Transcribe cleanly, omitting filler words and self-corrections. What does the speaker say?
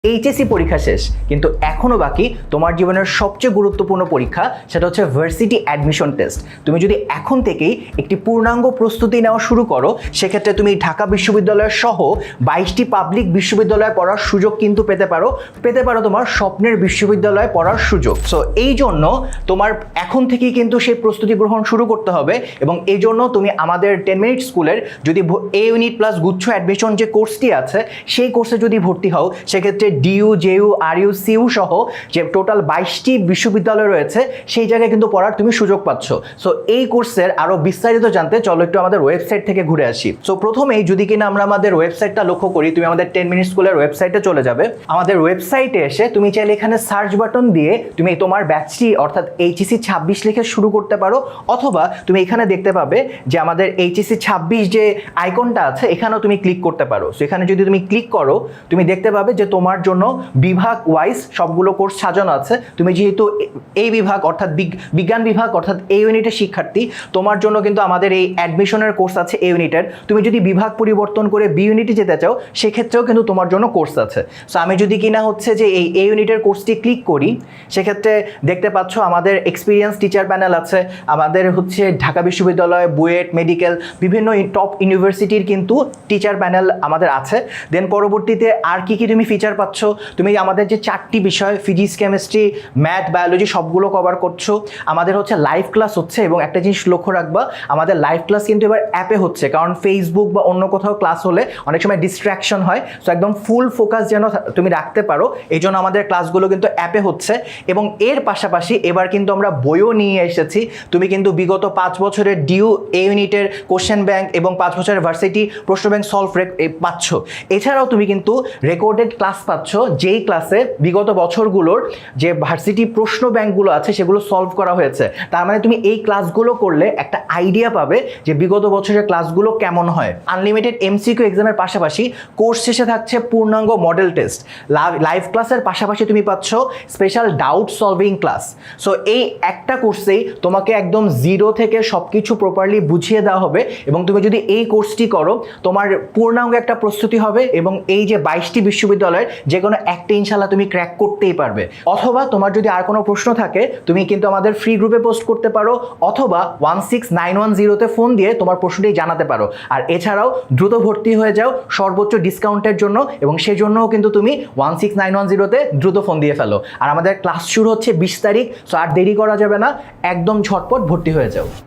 HSC পরীক্ষা শেষ, কিন্তু এখনও বাকি তোমার জীবনের সবচেয়ে গুরুত্বপূর্ণ পরীক্ষা, সেটা হচ্ছে ভার্সিটি অ্যাডমিশন টেস্ট। তুমি যদি এখন থেকেই একটি পূর্ণাঙ্গ প্রস্তুতি নেওয়া শুরু করো, সেক্ষেত্রে তুমি ঢাকা বিশ্ববিদ্যালয় সহ 22টি পাবলিক বিশ্ববিদ্যালয়ে পড়ার সুযোগ কিন্তু পেতে পারো তোমার স্বপ্নের বিশ্ববিদ্যালয়ে পড়ার সুযোগ। সো এই জন্য তোমার এখন থেকেই কিন্তু সেই প্রস্তুতি গ্রহণ শুরু করতে হবে, এবং এই জন্য তুমি আমাদের 10 মিনিট স্কুলের যদি এ ইউনিট প্লাস গুচ্ছ অ্যাডমিশন যে কোর্সটি আছে, সেই কোর্সে যদি ভর্তি হও, সেক্ষেত্রে ডিইউ, জেইউ, আরইউ, সিইউ সহ যে টোটাল 22টি বিশ্ববিদ্যালয় রয়েছে, সেই জায়গায় কিন্তু পড়ার তুমি সুযোগ পাচ্ছ। সো এই কোর্সের আরও বিস্তারিত জানতে চলো একটু আমাদের ওয়েবসাইট থেকে ঘুরে আসি। সো প্রথমেই যদি কিনা আমরা আমাদের ওয়েবসাইটটা লক্ষ্য করি, তুমি আমাদের 10 মিনিট স্কুলের ওয়েবসাইটে চলে যাবে। আমাদের ওয়েবসাইটে এসে তুমি চাইলে এখানে সার্চ বাটন দিয়ে তুমি তোমার ব্যাচটি অর্থাৎ এইচএসসি 26 লিখে শুরু করতে পারো, অথবা তুমি এখানে দেখতে পাবে যে আমাদের এইচএসসি 26 যে আইকনটা আছে, এখানেও তুমি ক্লিক করতে পারো। সো এখানে যদি তুমি ক্লিক করো, তুমি দেখতে পাবে যে তোমার জন্য বিভাগ ওয়াইজ সবগুলো কোর্স সাজানো আছে। তুমি যেহেতু এই বিভাগ অর্থাৎ বিজ্ঞান বিভাগ অর্থাৎ এ ইউনিটের শিক্ষার্থী, তোমার জন্য কিন্তু আমাদের এই অ্যাডমিশনের কোর্স আছে এ ইউনিটের। তুমি যদি বিভাগ পরিবর্তন করে বি ইউনিটে যেতে চাও, সেক্ষেত্রেও কিন্তু তোমার জন্য কোর্স আছে। সো আমি যদি কিনা হচ্ছে যে এই এ ইউনিটের কোর্সটি ক্লিক করি, সেক্ষেত্রে দেখতে পাচ্ছ আমাদের এক্সপিরিয়েন্স টিচার প্যানেল আছে, আমাদের হচ্ছে ঢাকা বিশ্ববিদ্যালয়, বুয়েট, মেডিকেল, বিভিন্ন টপ ইউনিভার্সিটির কিন্তু টিচার প্যানেল আমাদের আছে। দেন পরবর্তীতে আর কি তুমি ফিচার পাচ্ছ, তুমি আমাদের যে 4টি বিষয় ফিজিক্স, কেমিস্ট্রি, ম্যাথ, বায়োলজি সবগুলো কভার করছো। আমাদের হচ্ছে লাইভ ক্লাস হচ্ছে, এবং একটা জিনিস লক্ষ্য রাখবা, আমাদের লাইভ ক্লাস কিন্তু এবার অ্যাপে হচ্ছে, কারণ ফেসবুক বা অন্য কোথাও ক্লাস হলে অনেক সময় ডিস্ট্র্যাকশন হয়। সো একদম ফুল ফোকাস যেন তুমি রাখতে পারো, এই জন্য আমাদের ক্লাসগুলো কিন্তু অ্যাপে হচ্ছে। এবং এর পাশাপাশি এবার কিন্তু আমরা বইও নিয়ে এসেছি। তুমি কিন্তু বিগত 5 বছরের ডিউ এ ইউনিটের কোশ্চেন ব্যাংক এবং 5 বছরের ভার্সিটি প্রশ্ন ব্যাংক সলভ পাচ্ছ। এছাড়াও তুমি কিন্তু রেকর্ডেড ক্লাস পাচ্ছ, যেই ক্লাসে বিগত বছরগুলোর যে ভার্সিটি প্রশ্ন ব্যাংকগুলো আছে সেগুলো সলভ করা হয়েছে। তার মানে তুমি এই ক্লাসগুলো করলে একটা আইডিয়া পাবে যে বিগত বছরের ক্লাসগুলো কেমন হয়। আনলিমিটেড এমসিকিউ এক্সামের পাশাপাশি কোর্স শেষে থাকছে পূর্ণাঙ্গ মডেল টেস্ট। লাইভ ক্লাসের পাশাপাশি তুমি পাচ্ছ special doubt solving class. So এই একটা কোর্সেই তোমাকে একদম জিরো থেকে সব কিছু প্রপারলি বুঝিয়ে দেওয়া হবে, এবং তুমি যদি এই কোর্সটি করো, তোমার পূর্ণাঙ্গ একটা প্রস্তুতি হবে, এবং এই যে 22টি বিশ্ববিদ্যালয়ের যে কোনো একটা ইনশাল্লাহ তুমি ক্র্যাক করতেই পারবে। অথবা তোমার যদি আর কোনো প্রশ্ন থাকে, তুমি কিন্তু আমাদের ফ্রি গ্রুপে পোস্ট করতে পারো, অথবা 16910-তে ফোন দিয়ে তোমার প্রশ্নটি জানাতে পারো। আর এছাড়াও দ্রুত ভর্তি হয়ে যাও সর্বোচ্চ ডিসকাউন্টের জন্য, এবং সেজন্যও কিন্তু তুমি 16910-তে দ্রুত ফোন দিয়ে ফেলো। আর আমাদের ক্লাস শুরু হচ্ছে 20 তারিখ। সো আর দেরি করা যাবে না, একদম ঝটপট ভর্তি হয়ে যাও।